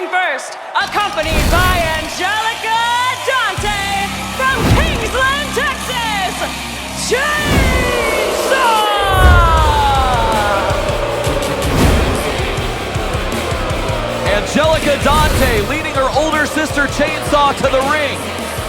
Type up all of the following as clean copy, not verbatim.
Introducing first, accompanied by Angelica Dante from Kingsland, Texas, Chainsaw! Angelica Dante leading her older sister Chainsaw to the ring.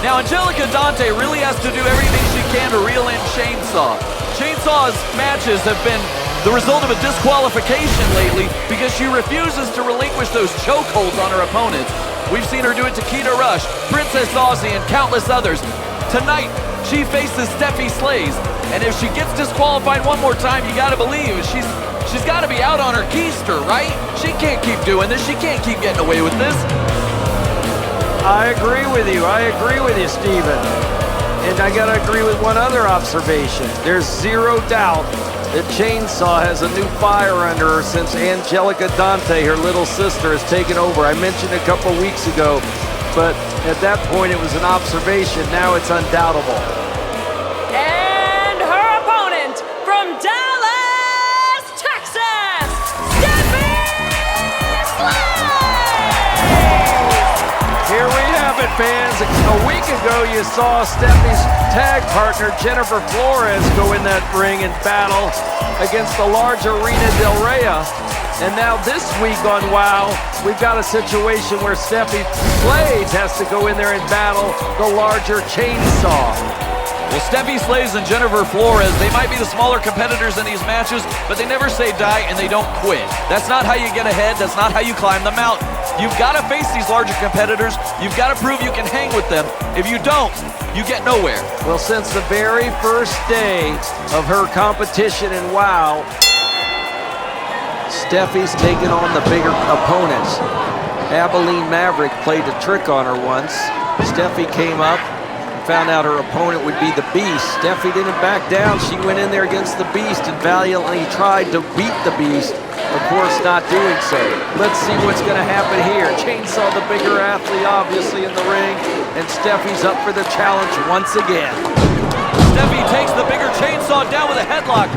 Now Angelica Dante really has to do everything she can to reel in Chainsaw. Chainsaw's matches have been the result of a disqualification lately because she refuses to relinquish those chokeholds on her opponents. We've seen her do it to Keita Rush, Princess Aussie, and countless others. Tonight, she faces Stephy Slays, and if she gets disqualified one more time, you gotta believe she's gotta be out on her keister, right? She can't keep doing this. She can't keep getting away with this. I agree with you. Steven. And I gotta agree with one other observation. There's zero doubt that Chainsaw has a new fire under her since Angelica Dante, her little sister, has taken over. I mentioned a couple weeks ago, but at that point it was an observation. Now it's undoubtable. And her opponent from Dallas, Texas, Stephy Slays! Here we have it, fans. A week ago, you saw Stephy's tag partner, Jennifer Flores, go in that ring and battle against the larger Reina Del Rey. And now this week on WOW, we've got a situation where Stephy Slays has to go in there and battle the larger Chainsaw. Well, Stephy Slays and Jennifer Flores, they might be the smaller competitors in these matches, but they never say die and they don't quit. That's not how you get ahead. That's not how you climb the mountain. You've got to face these larger competitors. You've got to prove you can hang with them. If you don't, you get nowhere. Well, since the very first day of her competition in WOW, Stephy's taken on the bigger opponents. Abilene Maverick played a trick on her once. Stephy came up, found out her opponent would be the Beast. Stephy didn't back down. She went in there against the Beast and valiantly tried to beat the Beast. Of course, not doing so. Let's see what's going to happen here. Chainsaw, the bigger athlete, obviously in the ring, and Stephy's up for the challenge once again. Stephy takes the bigger Chainsaw down with a headlock.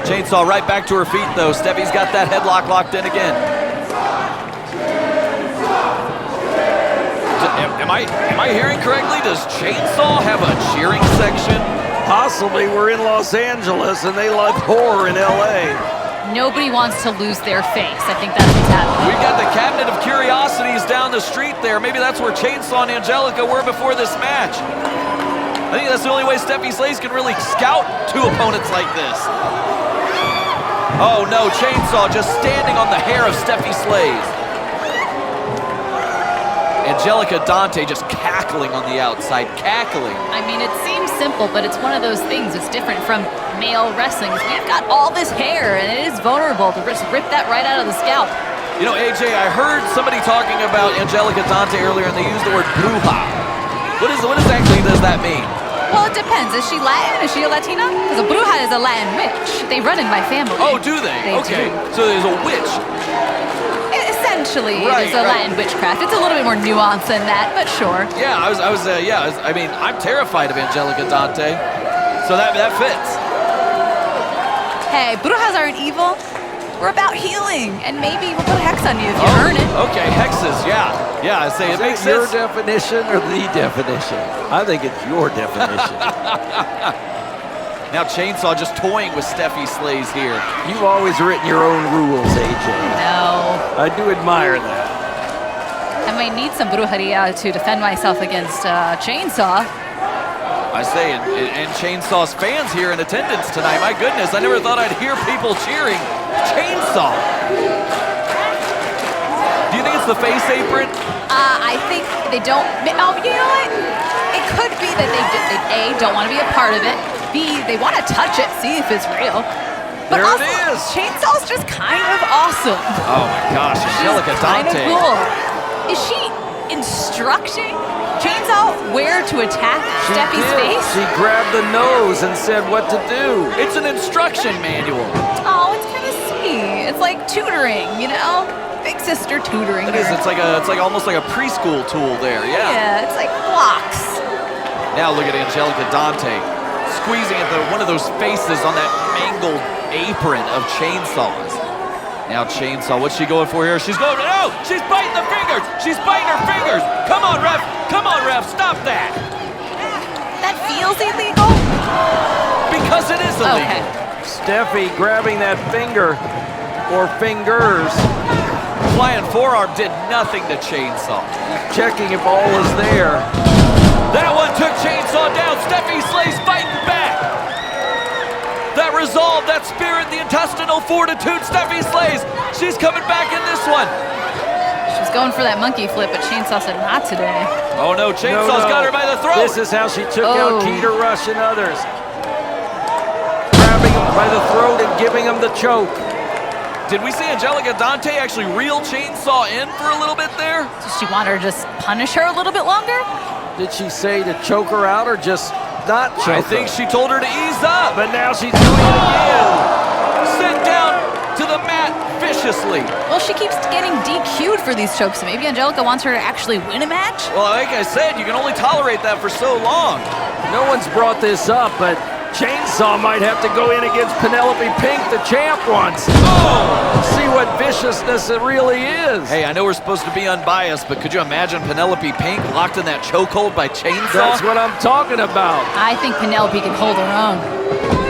Chainsaw right back to her feet, though. Stephy's got that headlock locked in again. Am I hearing correctly? Does Chainsaw have a cheering section? Possibly. We're in Los Angeles, and they love horror in LA. Nobody wants to lose their face. I think that's what's happening. We've got the Cabinet of Curiosities down the street there. Maybe that's where Chainsaw and Angelica were before this match. I think that's the only way Stephy Slays can really scout two opponents like this. Oh no, Chainsaw just standing on the hair of Stephy Slays. Angelica Dante just cackling on the outside, cackling. I mean, it seems simple, but it's one of those things that's different from male wrestling. We've got all this hair, and it is vulnerable to just rip that right out of the scalp. You know, AJ, I heard somebody talking about Angelica Dante earlier, and they used the word bruja. What exactly does that mean? Well, it depends. Is she Latin? Is she a Latina? Because a bruja is a Latin witch. They run in my family. Oh, do they? Okay, do. so there's a witch. Essentially, it is a Latin witchcraft. It's a little bit more nuanced than that, but sure. Yeah, I mean, I'm terrified of Angelica Dante, so that fits. Hey, brujas aren't evil. We're about healing, and maybe we'll put a hex on you if you earn it. Okay, hexes, yeah. I say it makes sense. Your definition or the definition? I think it's your definition. Now Chainsaw just toying with Stephy Slays here. You've always written your own rules, AJ. No. I do admire that. I might need some brujeria to defend myself against Chainsaw. I say, and Chainsaw's fans here in attendance tonight. My goodness, I never thought I'd hear people cheering Chainsaw. Do you think it's the face apron? I think they don't. Oh, you know what? It could be that they A, don't want to be a part of it. B, they want to touch it, see if it's real. But there also, it is. Chainsaw's just kind of awesome. Oh my gosh, Angelica Dante. Kind of cool. Is she instructing Chainsaw where to attack Stephy's face? She grabbed the nose and said what to do. It's an instruction manual. Oh, it's kind of sweet. It's like tutoring, you know? Big sister tutoring. It is. It's like almost like a preschool tool there. Yeah. Yeah, it's like blocks. Now look at Angelica Dante squeezing at one of those faces on that mangled apron of Chainsaw's. Now Chainsaw, what's she going for here? She's going, no! She's biting the fingers! She's biting her fingers. Come on, ref. Come on, ref. Stop that. That feels illegal. Because it is illegal. Okay. Steffi grabbing that finger or fingers, Flying forearm did nothing to Chainsaw. checking if all is there. That one took Chainsaw down. Stephy Slays fighting back. That resolve, that spirit, the intestinal fortitude, Stephy Slays. She's coming back in this one. She was going for that monkey flip, but Chainsaw said not today. Oh no, Chainsaw's No. got her by the throat. This is how she took Oh. out Keita Rush and others. Grabbing him by the throat and giving him the choke. Did we see Angelica Dante actually reel Chainsaw in for a little bit there? Does she want her to just punish her a little bit longer? Did she say to choke her out or just not choke I think her? she told her to ease up. But now she's doing it again. Sent down to the mat viciously. Well, she keeps getting DQ'd for these chokes. So maybe Angelica wants her to actually win a match? Well, like I said, you can only tolerate that for so long. No one's brought this up, but Chainsaw might have to go in against Penelope Pink, the champ, once. Oh! See what viciousness it really is. Hey, I know we're supposed to be unbiased, but could you imagine Penelope Pink locked in that chokehold by Chainsaw? That's what I'm talking about. I think Penelope can hold her own.